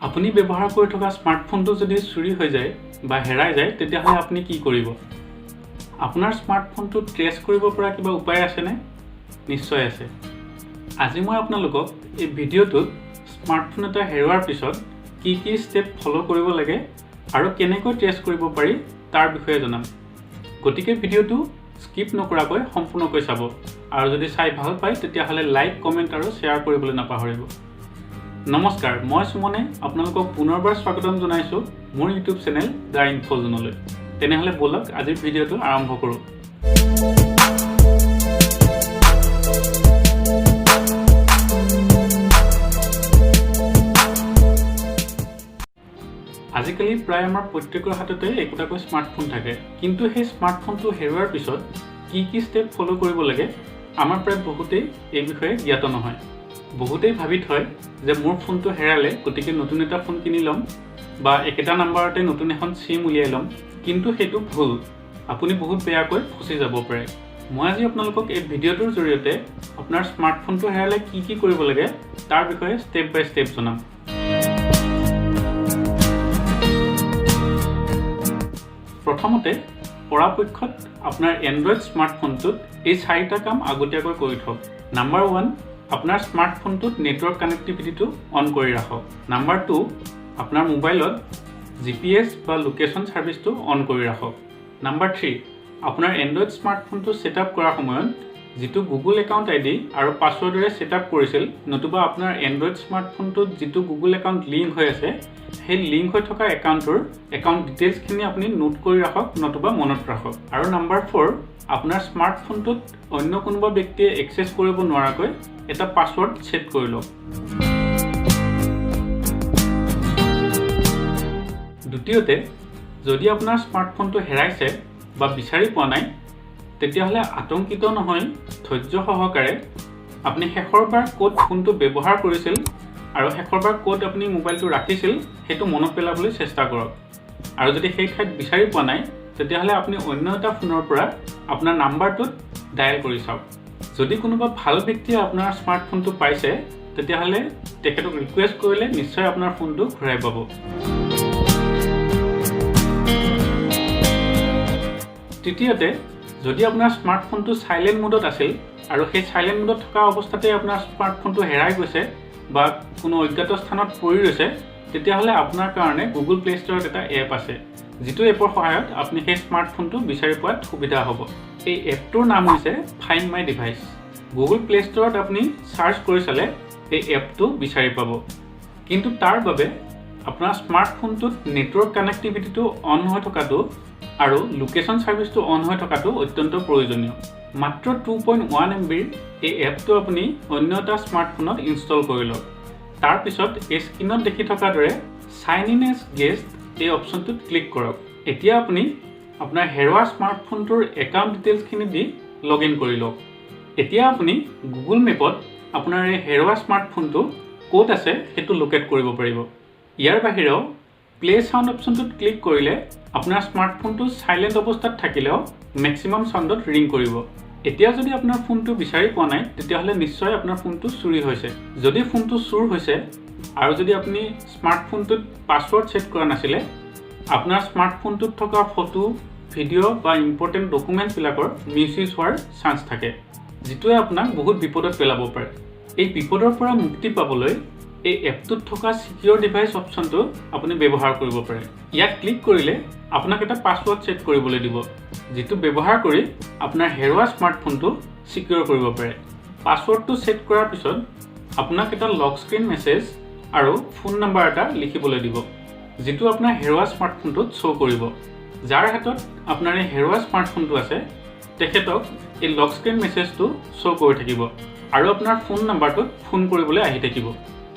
আপুনি ব্যৱহাৰ কৰি থকা স্মাৰ্টফোনটো যদি চুৰি হৈ যায় বা হেৰাই যায় তেতিয়াহ'লে আপুনি কি কৰিব? আপোনাৰ স্মাৰ্টফোনটো ট্ৰেছ কৰিব পৰা কিবা উপায় আছেনে? নিশ্চয় আছে। আজি মই আপোনালোকক এই ভিডিঅ'টোত স্মাৰ্টফোন এটা হেৰুৱাৰ পিছত কি কি ষ্টেপ ফ'ল' কৰিব লাগে আৰু কেনেকৈ ট্ৰেছ কৰিব পাৰি তাৰ বিষয়ে জনাম। গতিকে ভিডিঅ'টো স্কিপ নকৰাকৈ সম্পূৰ্ণকৈ চাব আৰু যদি চাই ভাল পায় তেতিয়াহ'লে লাইক, কমেণ্ট আৰু শ্বেয়াৰ কৰিবলৈ নাপাহৰিব। নমস্কাৰ, মই সুমনে আপোনালোকক পুনৰবাৰ স্বাগতম জনাইছোঁ মোৰ ইউটিউব চেনেল দ্য ইনফ'জোনলৈ। তেনেহ'লে ব'লক আজিৰ ভিডিঅ'টো আৰম্ভ কৰোঁ। আজিকালি প্ৰায় আমাৰ প্ৰত্যেকৰ হাততে একোটাকৈ স্মাৰ্টফোন থাকে, কিন্তু সেই স্মাৰ্টফোনটো হেৰুৱাৰ পিছত কি কি ষ্টেপ ফ'ল' কৰিব লাগে আমাৰ প্ৰায় বহুতেই এই বিষয়ে জ্ঞাত নহয়। বহুতেই ভাবি থয় যে মোৰ ফোনটো হেৰালে গতিকে নতুন এটা ফোন কিনি ল'ম বা একেটা নাম্বাৰতে নতুন এখন চিম উলিয়াই ল'ম, কিন্তু সেইটো ভুল। আপুনি বহুত বেয়াকৈ ফচি যাব পাৰে। মই আজি আপোনালোকক এই ভিডিঅ'টোৰ জৰিয়তে আপোনাৰ স্মাৰ্টফোনটো হেৰালে কি কি কৰিব লাগে তাৰ বিষয়ে ষ্টেপ বাই ষ্টেপ জনাম। প্ৰথমতে পৰাপক্ষত আপোনাৰ এণ্ড্ৰইড স্মাৰ্টফোনটোত এই 4টা কাম আগতীয়াকৈ কৰি থওক। নাম্বাৰ 1, আপোনাৰ স্মাৰ্টফোনটোত নেটৱৰ্ক কানেক্টিভিটিটো অন কৰি ৰাখক। নাম্বাৰ 2, আপোনাৰ মোবাইলত GPS বা লোকেশ্যন ছাৰ্ভিচটো অন কৰি ৰাখক। নাম্বাৰ 3, আপোনাৰ এণ্ড্ৰইড স্মাৰ্টফোনটো ছেটআপ কৰাৰ সময়ত যিটো গুগল একাউণ্ট ID আৰু পাছৱৰ্ডেৰে ছেটআপ কৰিছিল, নতুবা আপোনাৰ এণ্ড্ৰইড স্মাৰ্টফোনটোত যিটো গুগল একাউণ্ট লিংক হৈ আছে সেই লিংক হৈ থকা একাউণ্টটোৰ একাউণ্ট ডিটেইলছখিনি আপুনি নোট কৰি ৰাখক, নতুবা মনত ৰাখক। আৰু নাম্বাৰ 4, আপোনাৰ স্মাৰ্টফোনটোত অন্য কোনোবা ব্যক্তিয়ে এক্সেছ কৰিব নোৱাৰাকৈ এটা পাছৱৰ্ড ছেট কৰি লওক। দ্বিতীয়তে, যদি আপোনাৰ স্মাৰ্টফোনটো হেৰাইছে বা বিচাৰি পোৱা নাই তেতিয়াহ'লে আতংকিত নহয়, ধৈৰ্য সহকাৰে আপুনি শেষৰবাৰ ক'ত ফোনটো ব্যৱহাৰ কৰিছিল আৰু শেষৰবাৰ ক'ত আপুনি মোবাইলটো ৰাখিছিল সেইটো মনত পেলাবলৈ চেষ্টা কৰক। আৰু যদি সেই ঠাইত বিচাৰি পোৱা নাই তেতিয়াহ'লে আপুনি অন্য এটা ফোনৰ পৰা আপোনাৰ নাম্বাৰটোত ডায়েল কৰি চাওক। যদি কোনোবা ভাল ব্যক্তিয়ে আপোনাৰ স্মাৰ্টফোনটো পাইছে তেতিয়াহ'লে তেখেতক ৰিকুৱেষ্ট কৰিলে নিশ্চয় আপোনাৰ ফোনটো ঘূৰাই পাব। তৃতীয়তে, যদি আপোনাৰ স্মাৰ্টফোনটো চাইলেণ্ট মোডত আছিল আৰু সেই চাইলেণ্ট মোডত থকা অৱস্থাতে আপোনাৰ স্মাৰ্টফোনটো হেৰাই গৈছে বা কোনো অজ্ঞাত স্থানত পৰি ৰৈছে তেতিয়াহ'লে আপোনাৰ কাৰণে গুগল প্লে ষ্ট'ৰত এটা এপ আছে, যিটো এপৰ সহায়ত আপুনি সেই স্মাৰ্টফোনটো বিচাৰি পোৱাত সুবিধা হ'ব। এই এপটোৰ নাম হৈছে find my device. Google play ষ্ট'ৰত আপুনি চাৰ্চ কৰি চালে এই এপটো বিচাৰি পাব। কিন্তু তাৰ বাবে আপোনাৰ স্মাৰ্টফোনটোত নেটৱৰ্ক কানেক্টিভিটিটো অন হৈ থকাটো আৰু লোকেশ্যন ছাৰ্ভিচটো অন হৈ থকাটো অত্যন্ত প্ৰয়োজনীয়। মাত্ৰ 2.1 MBৰ এই এপটো আপুনি অন্য এটা স্মাৰ্টফোনত ইনষ্টল কৰি লওক। তাৰপিছত এই স্ক্ৰীনত দেখি থকাৰ দৰে চাইন ইন এজ গেষ্ট এই অপশ্যনটোত ক্লিক কৰক। এতিয়া আপুনি আপোনাৰ হেৰুৱা স্মাৰ্টফোনটোৰ একাউণ্ট ডিটেইলছখিনি দি লগ ইন কৰি লওক। এতিয়া আপুনি গুগল মেপত আপোনাৰ এই হেৰুৱা স্মাৰ্টফোনটো ক'ত আছে সেইটো লোকেট কৰিব পাৰিব। ইয়াৰ বাহিৰেও প্লে চাউণ্ড অপশ্যনটোত ক্লিক কৰিলে আপোনাৰ স্মাৰ্টফোনটো চাইলেণ্ট অৱস্থাত থাকিলেও মেক্সিমাম চাউণ্ডত ৰিং কৰিব। এতিয়া যদি আপোনাৰ ফোনটো বিচাৰি পোৱা নাই তেতিয়াহ'লে নিশ্চয় আপোনাৰ ফোনটো চুৰি হৈছে। যদি ফোনটো চুৰ হৈছে আৰু যদি আপুনি স্মাৰ্টফোনটোত পাছৱৰ্ড ছেট কৰা নাছিলে, আপোনাৰ স্মাৰ্টফোনটোত থকা ফটো, ভিডিঅ' বা ইম্পৰ্টেণ্ট ডকুমেণ্টছবিলাকৰ মিছইউজ হোৱাৰ চান্স থাকে, যিটোৱে আপোনাক বহুত বিপদত পেলাব পাৰে। এই বিপদৰ পৰা মুক্তি পাবলৈ এই এপটোত থকা ছিকিউৰ ডিভাইচ অপশ্যনটো আপুনি ব্যৱহাৰ কৰিব পাৰে। ইয়াত ক্লিক কৰিলে আপোনাক এটা পাছৱৰ্ড ছেট কৰিবলৈ দিব, যিটো ব্যৱহাৰ কৰি আপোনাৰ হেৰুৱা স্মাৰ্টফোনটো ছিকিউৰ কৰিব পাৰে। পাছৱৰ্ডটো ছেট কৰাৰ পিছত আপোনাক এটা লক স্ক্ৰীন মেছেজ আৰু ফোন নম্বৰ এটা লিখিবলৈ দিব, যিটো আপোনাৰ হেৰুৱা স্মাৰ্টফোনটোত শ্ব' কৰিব। যাৰ হাতত আপোনাৰ এই হেৰুৱা স্মাৰ্টফোনটো আছে তেখেতক এই লক স্ক্ৰীন মেছেজটো শ্ব' কৰি থাকিব আৰু আপোনাৰ ফোন নম্বৰটোত ফোন কৰিবলৈ আহি থাকিব।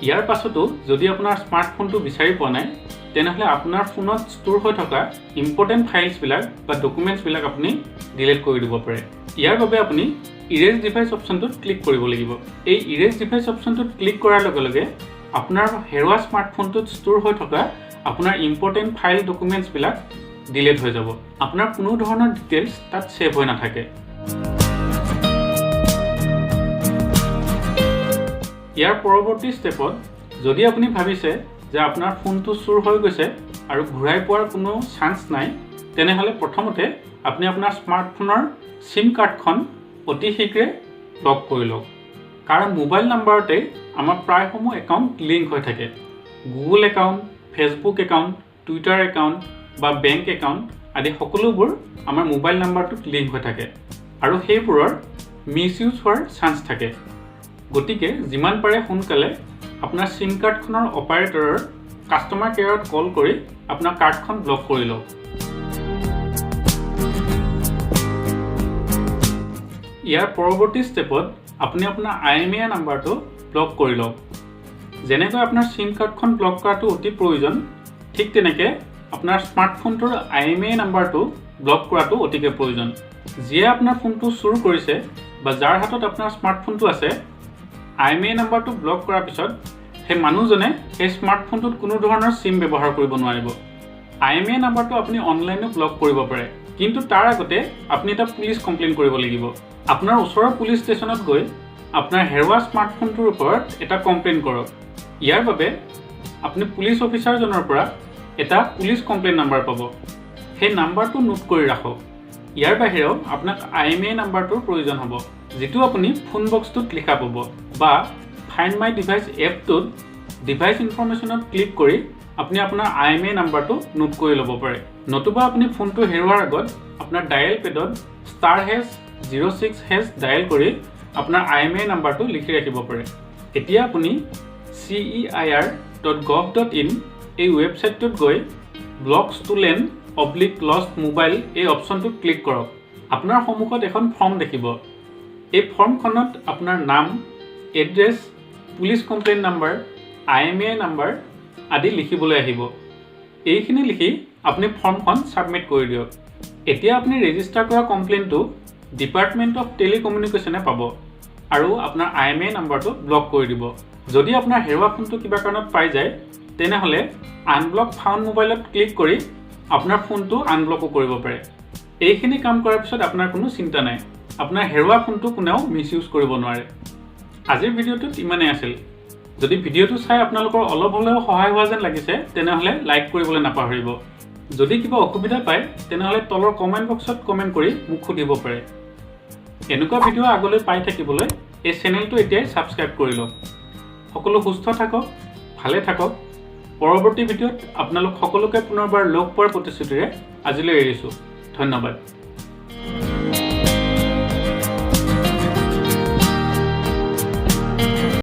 ইয়াৰ পাছতো যদি আপোনাৰ স্মাৰ্টফোনটো বিচাৰি পোৱা নাই তেনেহ'লে আপোনাৰ ফোনত ষ্ট'ৰ হৈ থকা ইম্পৰ্টেণ্ট ফাইলছবিলাক বা ডকুমেণ্টছবিলাক আপুনি ডিলিট কৰি দিব পাৰে। ইয়াৰ বাবে আপুনি ইৰেজ ডিভাইচ অপশ্যনটোত ক্লিক কৰিব লাগিব। এই ইৰেজ ডিভাইচ অপশ্যনটোত ক্লিক কৰাৰ লগে লগে আপোনাৰ হেৰুৱা স্মাৰ্টফোনটোত ষ্ট'ৰ হৈ থকা আপোনাৰ ইম্পৰ্টেণ্ট ফাইল ডকুমেণ্টছবিলাক ডিলিট হৈ যাব। আপোনাৰ কোনো ধৰণৰ ডিটেইলছ তাত ছেভ হৈ নাথাকে। ইয়াৰ পৰৱৰ্তী ষ্টেপত যদি আপুনি ভাবিছে যে আপোনাৰ ফোনটো চুৰ হৈ গৈছে আৰু ঘূৰাই পোৱাৰ কোনো চান্স নাই, তেনেহ'লে প্ৰথমতে আপুনি আপোনাৰ স্মাৰ্টফোনৰ সিম কাৰ্ডখন অতি শীঘ্ৰে ব্লক কৰি লওক। কাৰণ মোবাইল নাম্বাৰতে আমাৰ প্ৰায়সমূহ একাউণ্ট লিংক হৈ থাকে। Google account, Facebook account, Twitter account বা বেংক একাউণ্ট আদি সকলোবোৰ আমাৰ মোবাইল নাম্বাৰটোত লিংক হৈ থাকে আৰু সেইবোৰৰ মিছইউজ হোৱাৰ চান্স থাকে। গতিকে যিমান পাৰে সোনকালে আপোনাৰ সিম কাৰ্ডখনৰ অপাৰেটৰৰ কাষ্টমাৰ কেয়াৰত কল কৰি আপোনাৰ কাৰ্ডখন ব্লক কৰি লওক। ইয়াৰ পৰৱৰ্তী ষ্টেপত আপুনি আপোনাৰ IMEI নাম্বাৰটো ব্লক কৰি লওক। যেনেকৈ আপোনাৰ সিম কাৰ্ডখন ব্লক কৰাটো অতি প্ৰয়োজন, ঠিক তেনেকৈ আপোনাৰ স্মাৰ্টফোনটোৰ IMEI নাম্বাৰটো ব্লক কৰাটো অতিকে প্ৰয়োজন। যিয়ে আপোনাৰ ফোনটো চুৰ কৰিছে বা যাৰ হাতত আপোনাৰ স্মাৰ্টফোনটো আছে, IMEI নাম্বাৰটো ব্লক কৰাৰ পিছত সেই মানুহজনে সেই স্মাৰ্টফোনটোত কোনো ধৰণৰ সিম ব্যৱহাৰ কৰিব নোৱাৰিব। IMEI নাম্বাৰটো আপুনি অনলাইনো ব্লক কৰিব পাৰে, কিন্তু তাৰ আগতে আপুনি এটা পুলিচ কমপ্লেইন কৰিব লাগিব। আপোনাৰ ওচৰৰ পুলিচ ষ্টেচনত গৈ আপোনাৰ হেৰুৱা স্মাৰ্টফোনটোৰ ওপৰত এটা কমপ্লেইন কৰক। ইয়াৰ বাবে আপুনি পুলিচ অফিচাৰজনৰ পৰা এটা পুলিচ কমপ্লেইন নাম্বাৰ পাব। সেই নাম্বাৰটো নোট কৰি ৰাখক। ইয়াৰ বাহিৰেও আপোনাক IMEI নাম্বাৰটোৰ প্ৰয়োজন হ'ব, যিটো আপুনি ফোন বক্সটোত লিখা পাব বা ফাইণ্ড মাই ডিভাইচ এপটোত ডিভাইচ ইনফৰমেশ্যনত ক্লিক কৰি আপুনি আপোনাৰ IMEI নাম্বাৰটো নোট কৰি ল'ব পাৰে। নতুবা আপুনি ফোনটো হেৰুৱাৰ আগত আপোনাৰ ডায়েল পেডত *#06# ডায়েল কৰি আপোনাৰ IMEI নাম্বাৰটো লিখি ৰাখিব পাৰে। এতিয়া আপুনি CEIR.gov.in এই ৱেবছাইটটোত গৈ ব্লক ষ্টুলেন /লষ্ট মোবাইল এই অপশ্যনটোত ক্লিক কৰক। আপোনাৰ সন্মুখত এখন ফৰ্ম দেখিব। এই ফৰ্মখনত আপোনাৰ নাম, address, police complain number, IMEI number আদি লিখিবলৈ আহিব। এইখিনি লিখি আপুনি ফৰ্মখন ছাবমিট কৰি দিয়ক। এতিয়া আপুনি ৰেজিষ্টাৰ কৰা কমপ্লেইনটো ডিপাৰ্টমেণ্ট অফ টেলিকমিউনিকেশ্যনে পাব আৰু আপোনাৰ IMEI নাম্বাৰটো ব্লক কৰি দিব। যদি আপোনাৰ হেৰুৱা ফোনটো কিবা কাৰণত পাই যায়, তেনেহ'লে আনব্লক ফাউণ্ড মোবাইলত ক্লিক কৰি আপোনাৰ ফোনটো আনব্লকো কৰিব পাৰে। এইখিনি কাম কৰাৰ পিছত আপোনাৰ কোনো চিন্তা নাই, আপোনাৰ হেৰুৱা ফোনটো কোনেও মিছইউজ কৰিব নোৱাৰে। আজিৰ ভিডিঅ'টোত ইমানেই আছিল। যদি ভিডিঅ'টো চাই আপোনালোকৰ অলপ হ'লেও সহায় হোৱা যেন লাগিছে, তেনেহ'লে লাইক কৰিবলৈ নাপাহৰিব। যদি কিবা অসুবিধা পায়, তেনেহ'লে তলৰ কমেণ্ট বক্সত কমেণ্ট কৰি মোক সুধিব পাৰে। এনেকুৱা ভিডিঅ' আগলৈ পাই থাকিবলৈ এই চেনেলটো এতিয়াই ছাবস্ক্ৰাইব কৰি লওক। সকলো সুস্থ থাকক, ভালে থাকক। পৰৱৰ্তী ভিডিঅ'ত আপোনালোক সকলোকে পুনৰবাৰ লগ পোৱাৰ প্ৰতিশ্ৰুতিৰে আজিলৈ এৰিছোঁ। ধন্যবাদ।